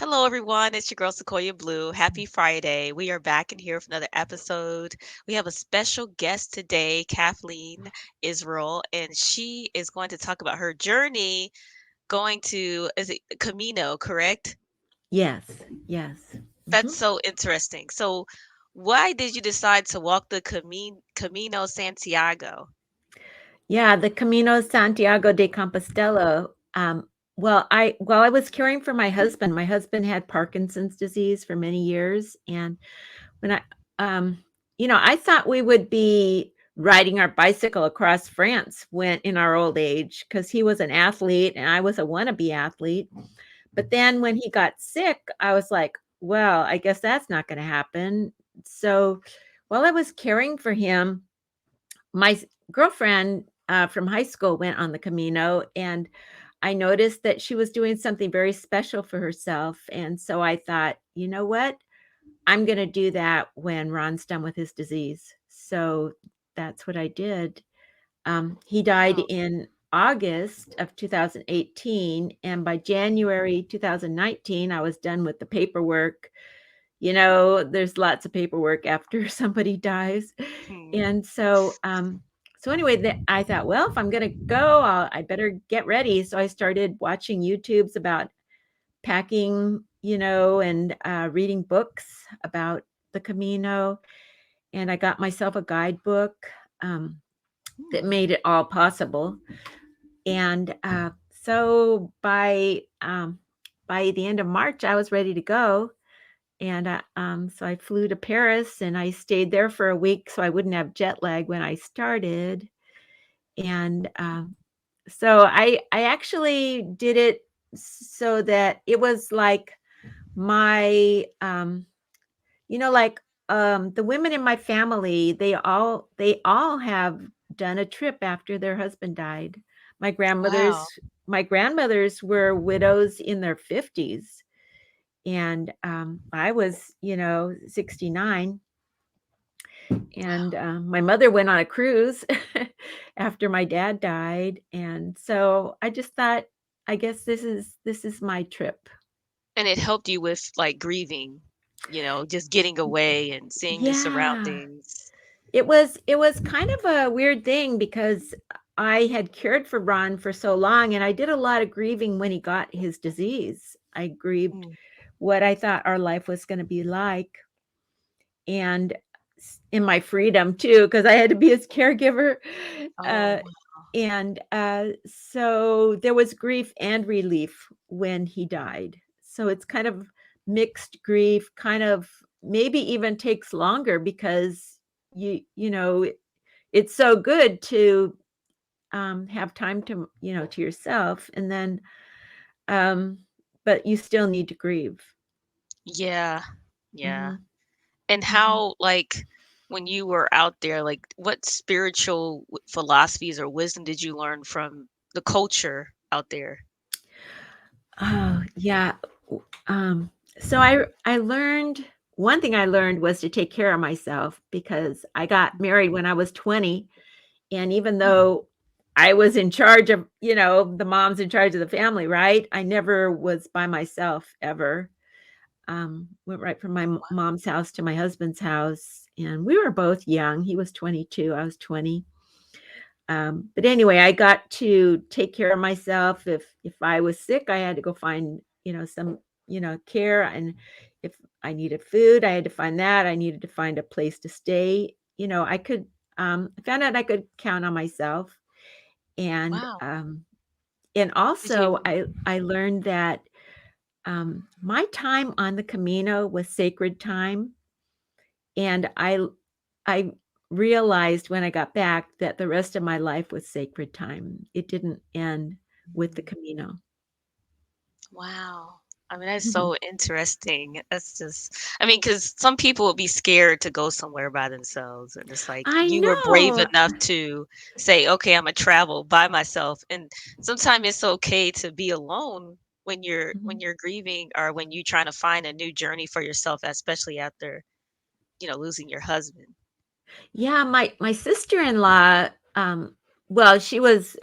Hello, everyone. It's your girl Sequoia Blue. Happy Friday. We are back in here with another episode. We have a special guest today, Kathleen Israel, and she is going to talk about her journey going to, is it Camino, correct? Yes, yes. That's Mhm. so interesting. So, why did you decide to walk the Camino Santiago? Yeah, the Camino Santiago de Compostela. While I was caring for my husband had Parkinson's disease for many years, and when um, I thought we would be riding our bicycle across France when in our old age, because he was an athlete and I was a wannabe athlete. But then when he got sick, I was like, well, I guess that's not going to happen. So while I was caring for him, my girlfriend from high school went on the Camino, and I noticed that she was doing something very special for herself. And so I thought, you know what? I'm going to do that when Ron's done with his disease. So that's what I did. He died Wow. in August of 2018. And by January 2019, I was done with the paperwork. There's lots of paperwork after somebody dies. Hmm. And so anyway, I thought, well, if I'm going to go, I better get ready. So I started watching YouTubes about packing, and reading books about the Camino. And I got myself a guidebook um, that Hmm. made it all possible. And so by the end of March, I was ready to go. And so I flew to Paris and I stayed there for a week so I wouldn't have jet lag when I started. And so I actually did it so that it was like my like the women in my family, they all have done a trip after their husband died. My Wow. grandmothers my grandmothers were widows in their 50s, and I was 69. And Wow. my mother went on a cruise after my dad died, and so I just thought, I guess this is my trip. And it helped you with like grieving, just getting away and seeing new Yeah. surroundings. It was kind of a weird thing because I had cared for Ron for so long, and I did a lot of grieving when he got his disease. I grieved Mm. what I thought our life was going to be like, and in my freedom too, because I had to be his caregiver. Oh, Uh, and so there was grief and relief when he died. So it's kind of mixed grief, kind of maybe even takes longer because it's so good to have time to yourself, and then um, but you still need to grieve. yeah. Yeah. Hmm. And Hmm. how, like, when you were out there, like, what spiritual philosophies or wisdom did you learn from the culture out there? Oh yeah. Um, so I learned one thing I learned was to take care of myself because I got married when I was 20, and even Mm. though I was in charge of, the mom's in charge of the family, right? I never was by myself ever. Went right from my mom's house to my husband's house, and we were both young. He was 22, I was 20. But anyway, I got to take care of myself. If I was sick, I had to go find, some, care. And if I needed food, I had to find that. I needed to find a place to stay. I found out I could count on myself. And Wow. and Did also you? I learned that my time on the Camino was sacred time. And I realized when I got back that the rest of my life was sacred time. It didn't end with the Mm. Camino. Wow. I mean, that's Mhm. so interesting. That's just, I mean, because some people would be scared to go somewhere by themselves. And it's like I you were brave know. enough to say, okay, I'm gonna travel by myself. And sometimes it's okay to be alone when you're Mhm. grieving or when you're trying to find a new journey for yourself, especially after, losing your husband. Yeah, my sister-in-law, well, she was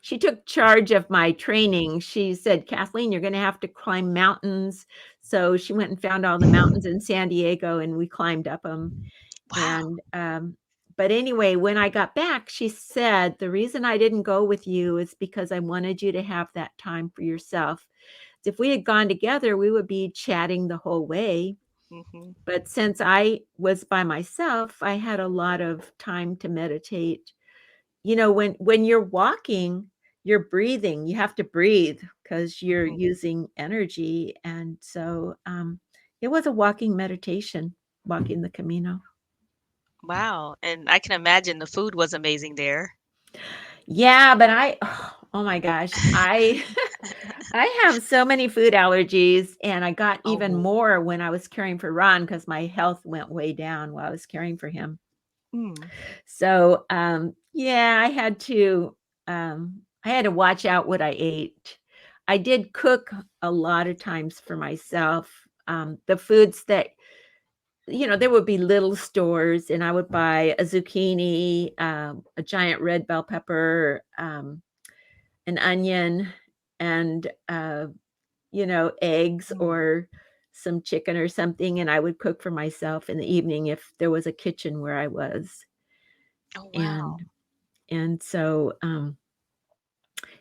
she took charge of my training. She said, "Kathleen, you're going to have to climb mountains." So she went and found all the mountains in San Diego, and we climbed up them. Wow. And but anyway, when I got back, she said, "The reason I didn't go with you is because I wanted you to have that time for yourself. If we had gone together, we would be chatting the whole way. Mhm. But since I was by myself, I had a lot of time to meditate. When you're walking, you're breathing. You have to breathe because you're Mhm. using energy. And so it was a walking meditation, walking the Camino. Wow, and I can imagine the food was amazing there. Yeah, but oh my gosh, I I have so many food allergies, and I got even Oh. more when I was caring for Ron because my health went way down while I was caring for him. Mm. So, yeah, I had to watch out what I ate. I did cook a lot of times for myself. The foods that, there would be little stores, and I would buy a zucchini, a giant red bell pepper, an onion, and, eggs Mm. or some chicken or something. And I would cook for myself in the evening if there was a kitchen where I was. Oh, wow. And so,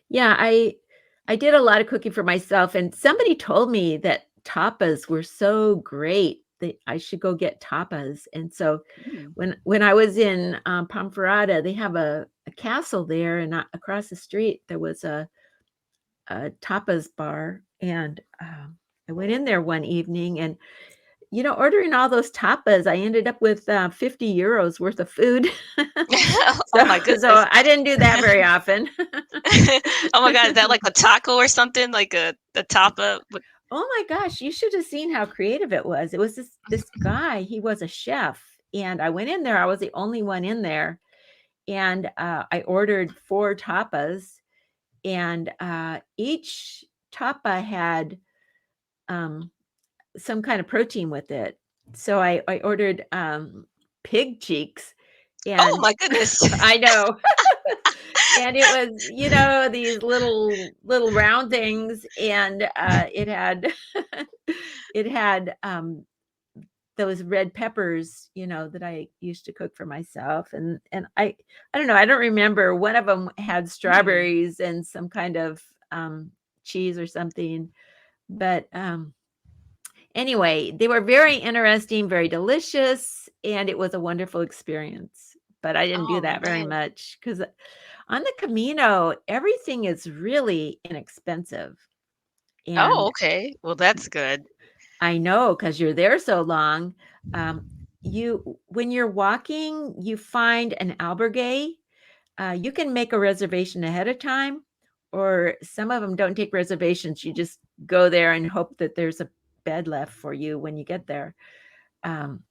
yeah, I did a lot of cooking for myself, and somebody told me that tapas were so great that I should go get tapas. And so Mm. when I was in Pomferrada, they have a castle there, and across the street there was a tapas bar. And I went in there one evening, and ordering all those tapas, I ended up with 50 euros worth of food. Oh so my so goodness. I didn't do that very often. Oh my god, is that like a taco or something? Like a tapa with Oh my gosh, you should have seen how creative it was. It was this guy, he was a chef, and I went in there, I was the only one in there, and, I ordered 4 tapas, and, each tapa had, um, some kind of protein with it. So I ordered, pig cheeks, Oh and my goodness. I know. And it was, these little round things, and, it had it had, those red peppers, that I used to cook for myself. And I don't know, I don't remember. One of them had Mm. strawberries and some kind of, cheese or something. But, anyway, they were very interesting, very delicious, and it was a wonderful experience. But I didn't do Oh, that very man. much because on the Camino, everything is really inexpensive. Oh, And okay. Well, that's good. I know because you're there so long. When you're walking, you find an albergue. You can make a reservation ahead of time, or some of them don't take reservations. You just go there and hope that there's a bed left for you when you get there. Um,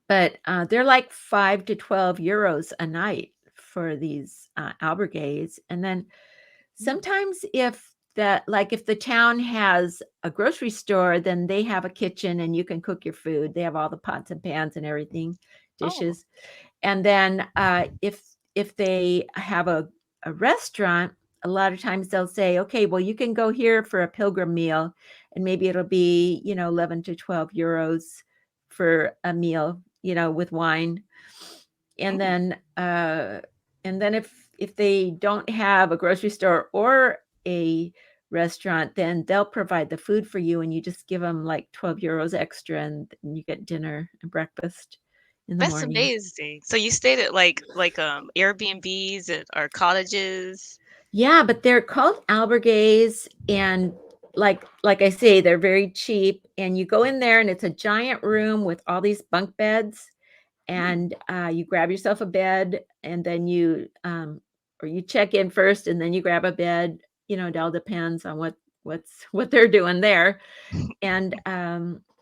but they're like 5 to 12 euros a night for these albergues. And then Mm. sometimes if the town has a grocery store, then they have a kitchen and you can cook your food. They have all the pots and pans and everything, Oh. dishes. And then if they have a restaurant, a lot of times they'll say, okay, well, you can go here for a pilgrim meal, and maybe it'll be 11 to 12 euros for a meal, with wine. And Mm. then if they don't have a grocery store or a restaurant, then they'll provide the food for you, and you just give them like 12 euros extra, and you get dinner and breakfast in the That's morning. amazing. So you stayed at Airbnbs or cottages? Yeah, but they're called albergues, and like I say, they're very cheap. And you go in there, and it's a giant room with all these bunk beds, Mm. and you grab yourself a bed, and then you check in first, and then you grab a bed. It all depends on what they're doing there. And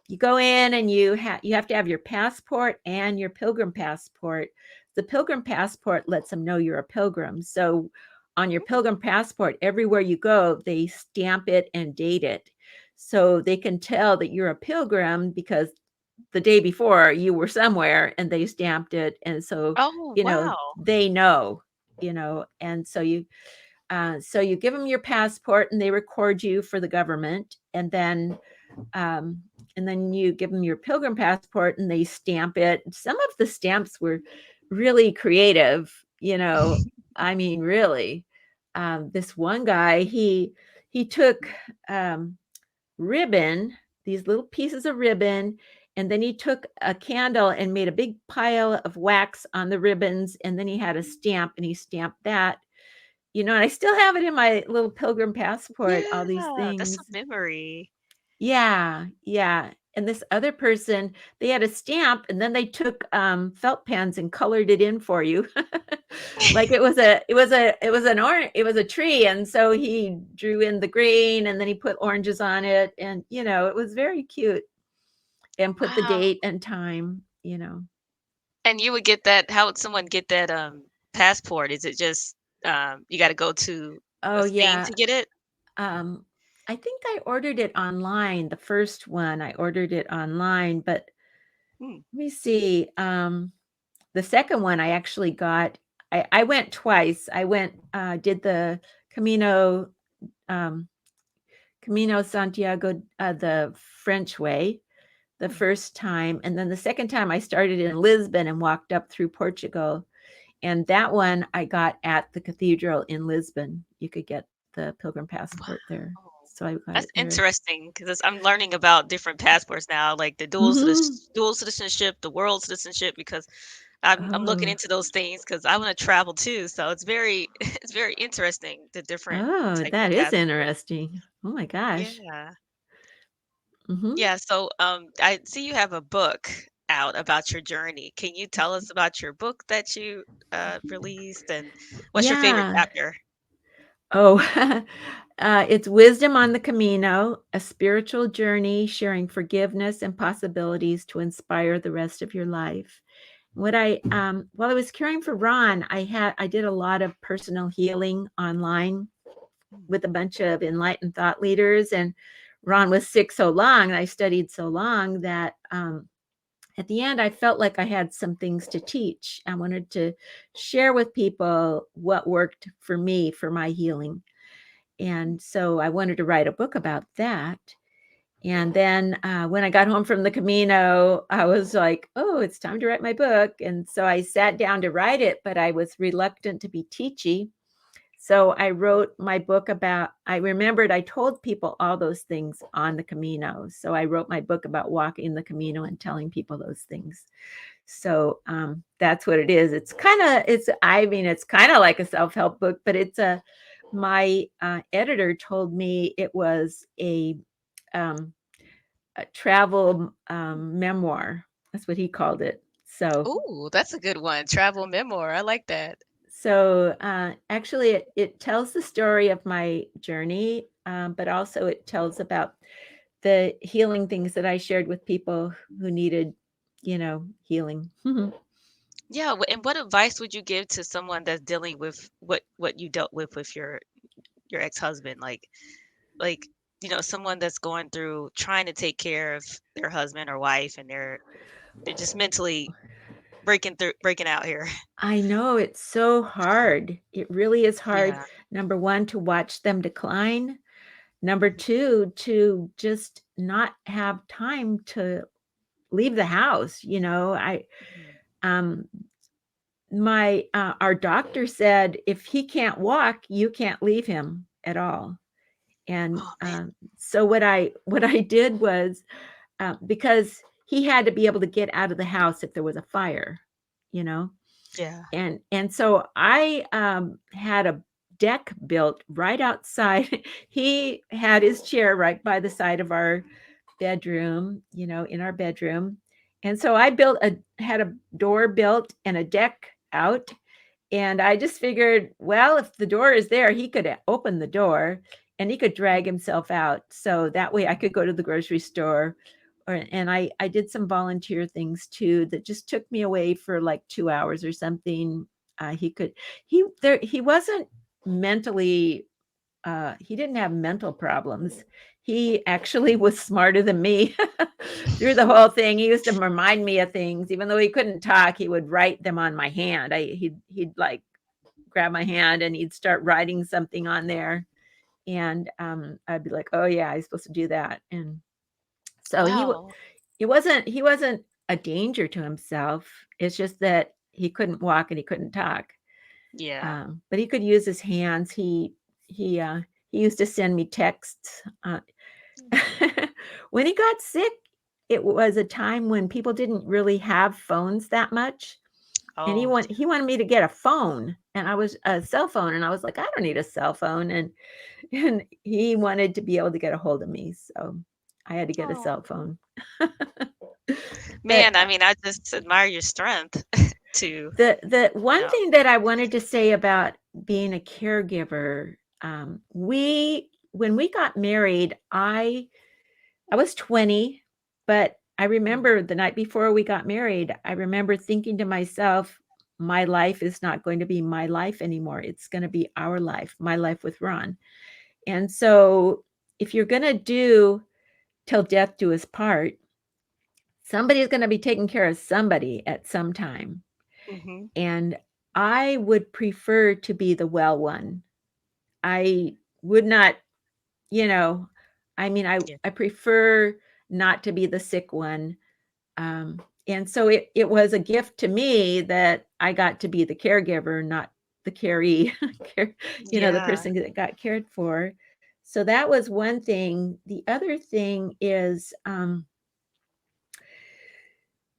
you go in, and you have to have your passport and your pilgrim passport. The pilgrim passport lets them know you're a pilgrim. So on your Mm. pilgrim passport, everywhere you go, they stamp it and date it, so they can tell that you're a pilgrim because the day before you were somewhere and they stamped it. And so Oh, wow. they know. And so So you give them your passport and they record you for the government, um, and then you give them your pilgrim passport and they stamp it. Some of the stamps were really creative, I mean, really. This one guy, he took um, ribbon, these little pieces of ribbon, and then he took a candle and made a big pile of wax on the ribbons, and then he had a stamp and he stamped that. And I still have it in my little pilgrim passport, all these Yeah, that's a things. memory. Yeah, yeah. And this other person, they had a stamp and then they took felt pens and colored it in for you. Like it was a tree. And so he drew in the green and then he put oranges on it. And it was very cute, and put the Wow. date and time. And you would get that, how would someone get that, passport? Is it just, you gotta go to a Oh thing yeah. to get it? Um, I think I ordered it online. The first one, I ordered it online, but Hmm, let me see. The second one I actually got, I went twice. I went, did the Camino, um, Camino Santiago, the French way, the hmm. first time. And then the second time I started in Lisbon and walked up through Portugal. And that one I got at the cathedral in Lisbon. You could get the pilgrim passport there. Oh, So I got it that's there. interesting because I'm learning about different passports now, like the Hmm. dual citizenship, the world citizenship, because I'm looking Oh, into those things because I wanna travel too, so it's very it's very interesting, the different oh, types of that is passport. interesting. Oh my gosh. Yeah. Hmm. Yeah, so, I see you have a book out about your journey. Can you tell us about your book that you, released, and what's your favorite Yeah. chapter? Oh, it's Wisdom on the Camino, a spiritual journey sharing forgiveness and possibilities to inspire the rest of your life. While I was caring for Ron, I did a lot of personal healing online Mm. with a bunch of enlightened thought leaders, and Ron was sick so long, and I studied so long that at the end, I felt like I had some things to teach. I wanted to share with people what worked for me for my healing. Mm. And so I wanted to write a book about that. And then when I got home from the Camino, I was like, oh, it's time to write my book. And so I sat down to write it, but I was reluctant to be teachy. So I wrote my book about, I remembered I told people all those things on the Camino. So I wrote my book about walking the Camino and telling people those things. So that's what it is. I mean, it's kind of like a self-help book, but my editor told me it was um, a travel memoir. That's what he called it. Ooh, that's a good one, travel memoir, I like that. Actually, it tells the story of my journey, but also it tells about the healing things that I shared with people who needed, healing. Yeah, and what advice would you give to someone that's dealing with what you dealt with your ex-husband? Like, someone that's going through trying to take care of their husband or wife, and they're just mentally breaking out here. I know it's so hard. It really is hard. Yeah. Number one, to watch them decline. Number two, to just not have time to leave the house. Mhm. Um, our doctor said if he can't walk, you can't leave him at all. And Oh, man. so what I did was because he had to be able to get out of the house if there was a fire, you know. Yeah. And so I had a deck built right outside. He had his chair right by the side of our bedroom, in our bedroom. And so had a door built and a deck out. And I just figured, well, if the door is there, he could open the door and he could drag himself out. So that way I could go to the grocery store. And I did some volunteer things too that just took me away for like 2 hours or something. He wasn't mentally he didn't have mental problems. He actually was smarter than me through the whole thing. He used to remind me of things, even though he couldn't talk. He would write them on my hand. He'd like grab my hand and he'd start writing something on there. And I'd be like, oh yeah, I'm supposed to do that. And so Wow. he wasn't a danger to himself. It's just that he couldn't walk and he couldn't talk. Yeah. But he could use his hands. He he used to send me texts. When he got sick, it was a time when people didn't really have phones that much, and Oh, he wanted me to get a phone, and I was a cell phone, and I was like, I don't need a cell phone, and he wanted to be able to get a hold of me, so I had to get a oh. cell phone. But Man, I mean, I just admire your strength to, the you one know. thing that I wanted to say about being a caregiver, we when we got married, I was 20, but I Mm, remember the night before we got married, I remember thinking to myself, my life is not going to be my life anymore. It's going to be our life, my life with Ron. And so if you're going to do till death do us part, somebody is going to be taking care of somebody at some time. mhm. And I would prefer to be the well one. I would not, you know, I mean, Yeah. I prefer not to be the sick one. And so it was a gift to me that I got to be the caregiver, not the caree, the Yeah. person that got cared for. So that was one thing. The other thing is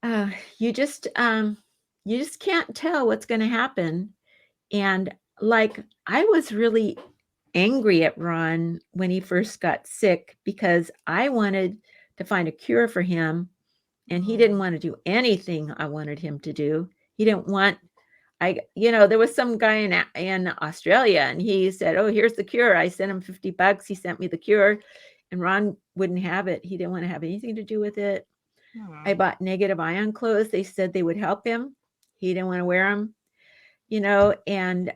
uh, you just um, you just can't tell what's going to happen. And like I was really angry at Ron when he first got sick because I wanted to find a cure for him and he didn't Mm, want to do anything I wanted him to do. He didn't want there was some guy in Australia and he said, "Oh, here's the cure." I sent him $50. He sent me the cure, and Ron wouldn't have it. He didn't want to have anything to do with it. I mm. bought negative ion clothes. They said they would help him. He didn't want to wear them, and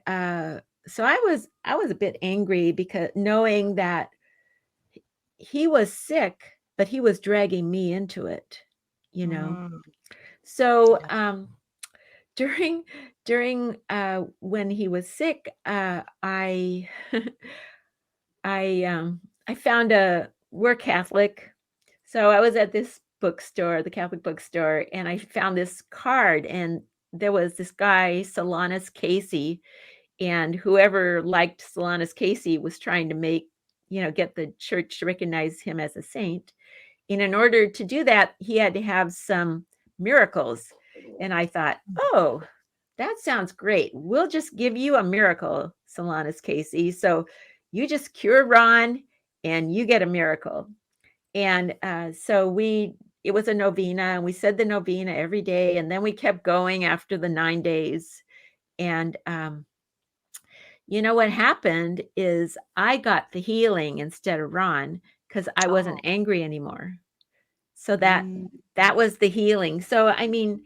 so I was a bit angry because knowing that he was sick, but he was dragging me into it, you know. Mm. So Yeah. during when he was sick, I I found a we're Catholic, so I was at this bookstore, the Catholic bookstore, and I found this card, and there was this guy, Solanus Casey, and whoever liked Solanus Casey was trying to get the church to recognize him as a saint. And in order to do that, he had to have some miracles. And I thought, oh, that sounds great. We'll just give you a miracle, Solanus Casey. So you just cure Ron and you get a miracle. And it was a novena, and we said the novena every day. And then we kept going after the 9 days. And what happened is I got the healing instead of Ron because I wasn't Oh. angry anymore. So Mm. that was the healing. So I mean,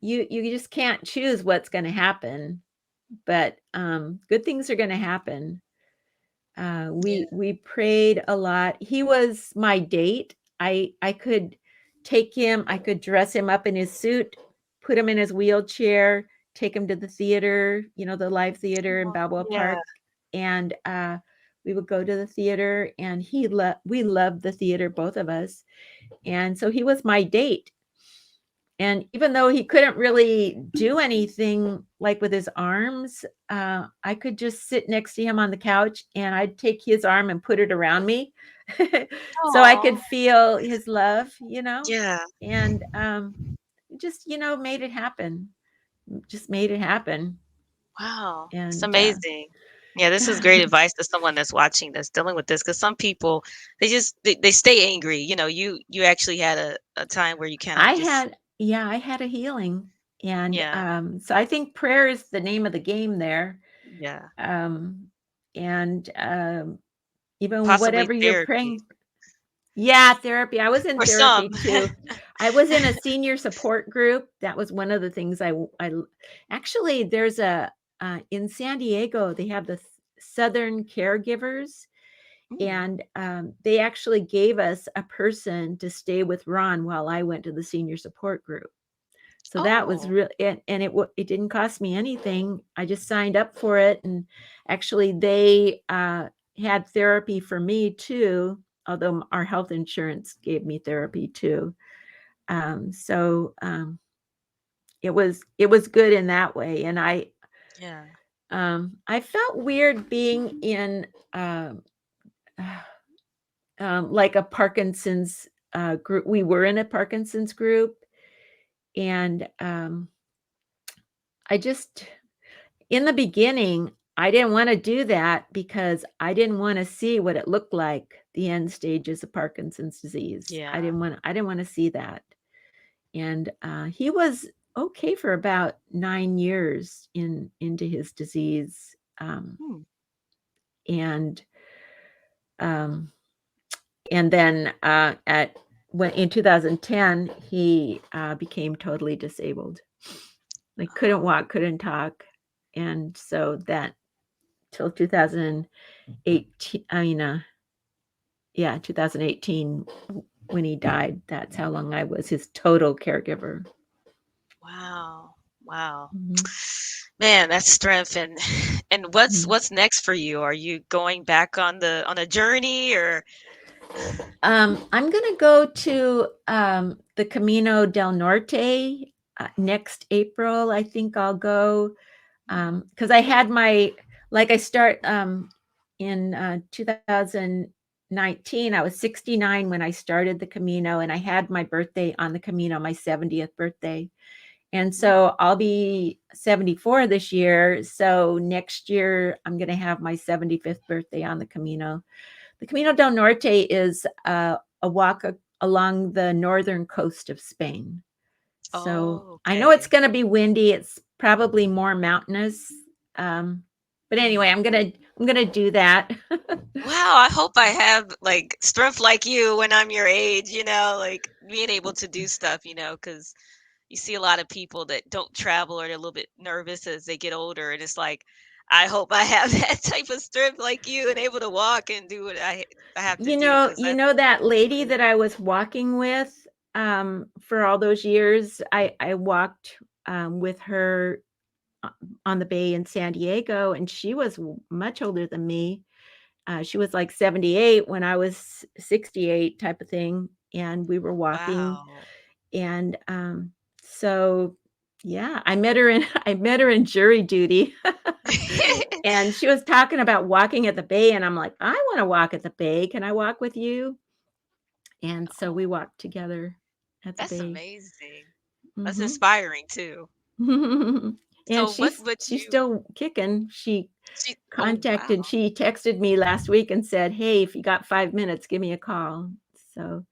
you just can't choose what's going to happen, but good things are going to happen. Yeah. We prayed a lot. He was my date. I could take him. I could dress him up in his suit, put him in his wheelchair, take him to the theater. The live theater in Oh, Balboa yeah. Park, and we would go to the theater. And we loved the theater, both of us. And so he was my date. And even though he couldn't really do anything like with his arms, I could just sit next to him on the couch and I'd take his arm and put it around me so I could Oh. feel his love, Yeah. and just, made it happen. Just made it happen. Wow. It's And amazing. Yeah, this is great advice to someone that's watching that's dealing with this because some people they stay angry. You actually had a time where you kind of just I had a healing. And yeah, so I think prayer is the name of the game there. yeah. Um, and even Possibly whatever you're therapy praying. Yeah, therapy. I was in for some. therapy too. I was in a senior support group. That was one of the things actually, there's in San Diego, they have the Southern Caregivers, Mm. and they actually gave us a person to stay with Ron while I went to the senior support group. So that was Oh, real, and it didn't cost me anything. I just signed up for it, and actually they had therapy for me too. Although our health insurance gave me therapy too, so it was good in that way. And yeah. I felt weird being in like a Parkinson's group. We were in a Parkinson's group, and I just in the beginning, I didn't want to do that because I didn't want to see what it looked like, the end stages of Parkinson's disease. I Yeah. didn't want I didn't want to see that. And he was okay for about 9 years into his disease. Hmm. And um, and then at when in 2010 he became totally disabled. Like couldn't Oh, walk, couldn't talk, and so that till 2018. I mean, yeah, 2018 when he died. That's how long I was his total caregiver. wow. Wow. Mhm. Man, that's strength. And what's Mhm. what's next for you? Are you going back on a journey or I'm gonna go to the Camino del Norte next April. I think I'll go because I had my like I start in 2019. I was 69 when I started the Camino, and I had my birthday on the Camino, my 70th birthday. And Hmm. so I'll be 74 this year. So next year I'm going to have my 75th birthday on the Camino. The Camino del Norte is a walk along the northern coast of Spain. So Oh, I know it's okay. going to be windy. It's probably more mountainous. Um, but anyway, Hmm. I'm gonna do that. Wow, I hope I have like strength like you when I'm your age, like being able to do stuff, because you see a lot of people that don't travel or they're a little bit nervous as they get older. And it's like, I hope I have that type of strength like you and able to walk and do what I have to you do know, because you that's know that lady crazy. that I was walking with for all those years. I walked with her uh, on the bay in San Diego, and she was much older than me. She was like 78 when I was 68, type of thing, and we were walking. Wow. And so, yeah, I met her in I met her in jury duty, and she was talking about walking at the bay, and I'm like, I want to walk at the bay. Can I walk with you? And so we Oh, walked together at the that's bay. amazing. That's Hmm. inspiring too. And So what she's would she's you still kicking. She oh wow. contacted. She texted me last week and said, "Hey, if you got 5 minutes, give me a call." So,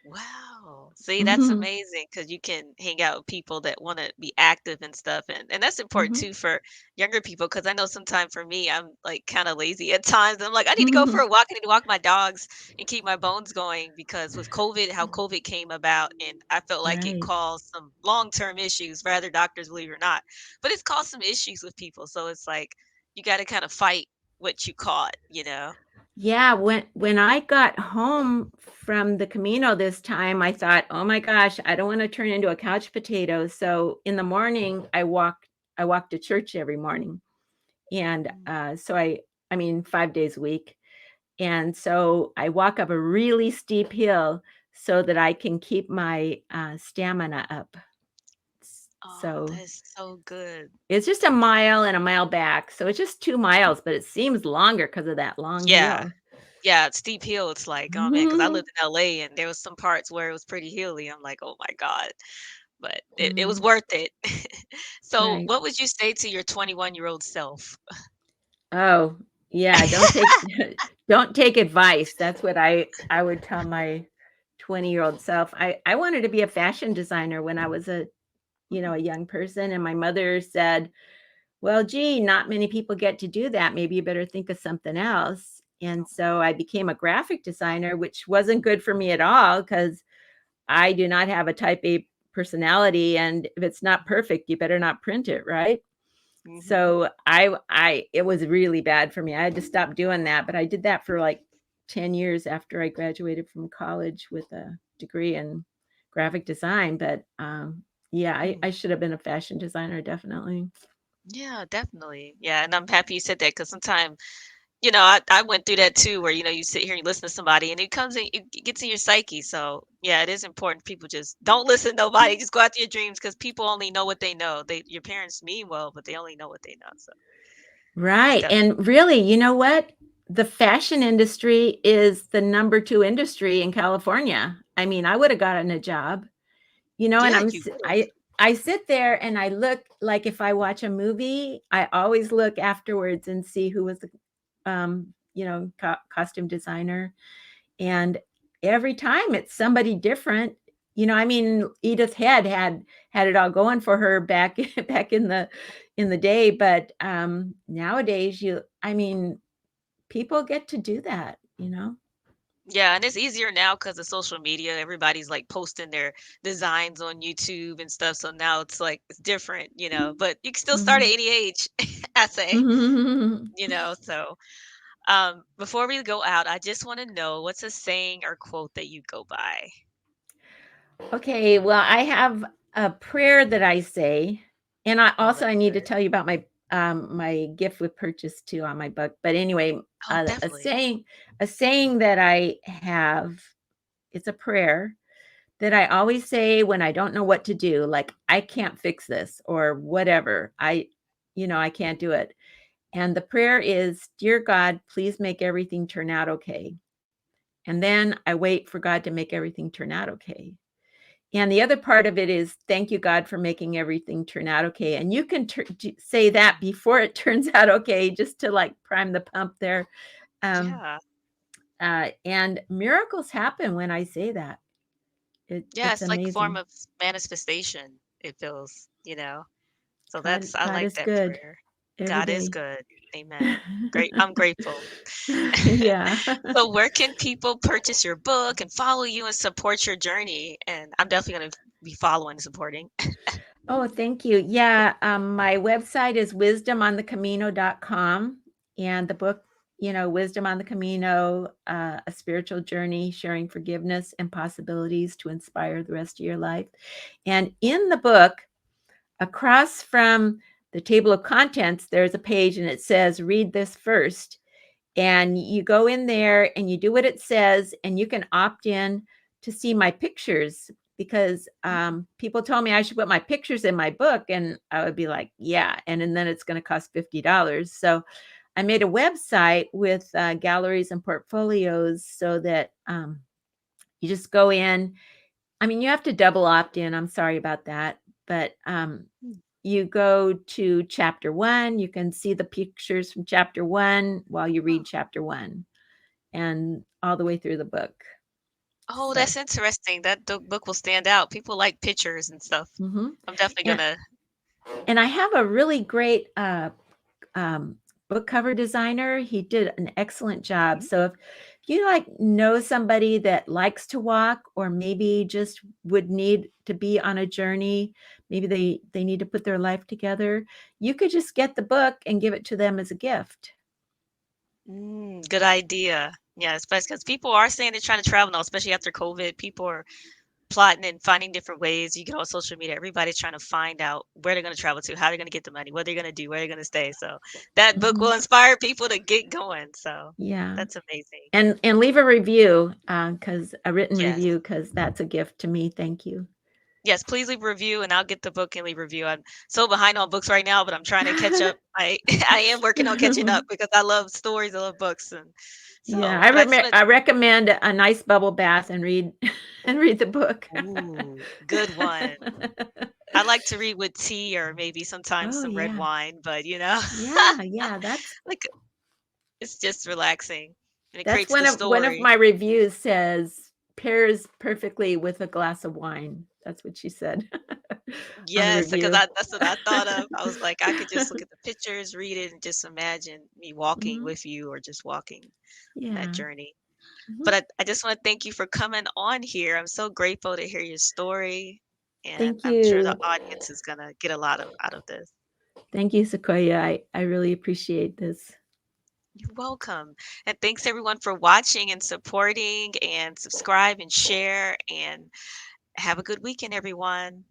Wow. See, that's hmm amazing because you can hang out with people that want to be active and stuff. And that's important hmm too for younger people because I know sometimes for me, I'm like kind of lazy at times. I'm like, I need to go for a walk. I need to walk my dogs and keep my bones going because with COVID, how COVID came about, and I felt like it right. caused some long-term issues for other doctors, believe it or not. But it's caused some issues with people. So it's like you got to kind of fight what you caught. Yeah, when I got home from the Camino this time, I thought, "Oh my gosh, I don't want to turn into a couch potato." So in the morning, I walk to church every morning, and Mm. so I mean 5 days a week, and so I walk up a really steep hill so that I can keep my stamina up. Oh, So that is so good. it's just a mile and a mile back, so it's just 2 miles, but it seems longer because of that long Yeah. hill. Yeah, it's steep hill, it's like, oh man, because I lived in LA and there was some parts where it was pretty hilly. I'm like, "Oh my god." But it was Mhm. worth it. So, Right. what would you say to your 21-year-old self? Oh, yeah, don't take don't take advice. That's what I would tell my 20-year-old self. I wanted to be a fashion designer when I was a Mhm. young person, and my mother said, "Well, gee, not many people get to do that. Maybe you better think of something else." And so I became a graphic designer, which wasn't good for me at all because I do not have a type A personality, and if it's not perfect, you better not print it, right? Mhm. So I it was really bad for me. I had to stop doing that, but I did that for like 10 years after I graduated from college with a degree in graphic design. But Yeah, Mm. I should have been a fashion designer, definitely. Yeah, definitely. Yeah, and I'm happy you said that because sometimes, I went through that too, where, you sit here and you listen to somebody and it gets in your psyche. So, yeah, it is important. People just don't listen to nobody. Just go after your dreams because people only know what they know. Your parents mean well, but they only know what they know. So, it's Right, definitely, and really, you know what? The fashion industry is the number 2 industry in California. I mean, I would have gotten a job, and yeah, you would have. I sit there and I look like if I watch a movie, I always look afterwards and see who was the, costume designer, and every time it's somebody different. I mean, Edith Head had it all going for her back back in the day, but nowadays I mean, people get to do that. Yeah, and it's easier now because of social media. Everybody's like posting their designs on YouTube and stuff. So now it's like it's different, but you can still start at Mhm. any age, I say, Mhm. so before we go out, I just want to know what's a saying or quote that you go by. Okay, well, I have a prayer that I say, and Oh, I that's need to good. tell you about my gift with purchase too on my book. But anyway, Oh, a definitely. saying that I have, it's a prayer that I always say when I don't know what to do, like I can't fix this or whatever. I can't do it. And the prayer is, "Dear God, please make everything turn out okay." And then I wait for God to make everything turn out okay. And the other part of it is, "Thank you, God, for making everything turn out okay." And you can say that Mm, before it turns out okay, just to like prime the pump there. Um, yeah. and miracles happen when I say that. Yeah, It's it's like a form amazing. of manifestation, it feels. So God, I God like is that good prayer. every God is day. good. Amen. Great. I'm grateful. Yeah. So where can people purchase your book and follow you and support your journey? And I'm definitely going to be following and supporting. Oh, thank you. Yeah, my website is wisdomonthecamino.com, and the book, Wisdom on the Camino, a spiritual journey, sharing forgiveness and possibilities to inspire the rest of your life. And in the book, across from the table of contents, there's a page and it says, "Read this first." And you go in there and you do what it says, and you can opt in to see my pictures, because Mm, people told me I should put my pictures in my book, and I would be like, yeah, and then it's going to cost $50. So I made a website with galleries and portfolios so that you just go in. I mean, you have to double opt in. I'm sorry about that, but mm, you go to chapter 1. You can see the pictures from chapter 1 while you oh. read chapter 1, and all the way through the book. Oh, So, that's interesting. That the book will stand out. People like pictures and stuff. mhm. I'm definitely and gonna. and I have a really great um, book cover designer. He did an excellent job. Mhm. So if you like know somebody that likes to walk, or maybe just would need to be on a journey, maybe they need to put their life together, you could just get the book and give it to them as a gift. Good idea. Yeah, especially because people are saying they're trying to travel now, especially after COVID. People are plotting and finding different ways. You get on social media, everybody's trying to find out where they're going to travel to, how they're going to get the money, what they're going to do, where they're going to stay. So that book will Mhm. inspire people to get going. So Yeah. that's amazing. And leave a review, because a written Yes. review, because that's a gift to me. Thank you. Yes, please leave a review and I'll get the book and leave a review. I'm so behind on books right now, but I'm trying to catch up. I I am working on catching up because I love stories, I love books and Yeah, so, but I just want I recommend a nice bubble bath and read and read the book. to ooh, good one. I like to read with tea or maybe sometimes Oh, some red yeah. wine, but Yeah, yeah, like it's just relaxing and it that's creates the one of story. my reviews says, "Pairs perfectly with a glass of wine." That's what she said on the Yes, because review. that's what I thought of. I was like, I could just look at the pictures, read it, and just imagine me walking Mhm. with you or just walking on that Yeah. journey. Mhm. But I just want to thank you for coming on here. I'm so grateful to hear your story, and Thank I'm sure the you. audience is gonna get a lot of out of this. Thank you, Sequoia. I really appreciate this. You're welcome. And thanks everyone for watching and supporting and subscribe and share and have a good weekend, everyone.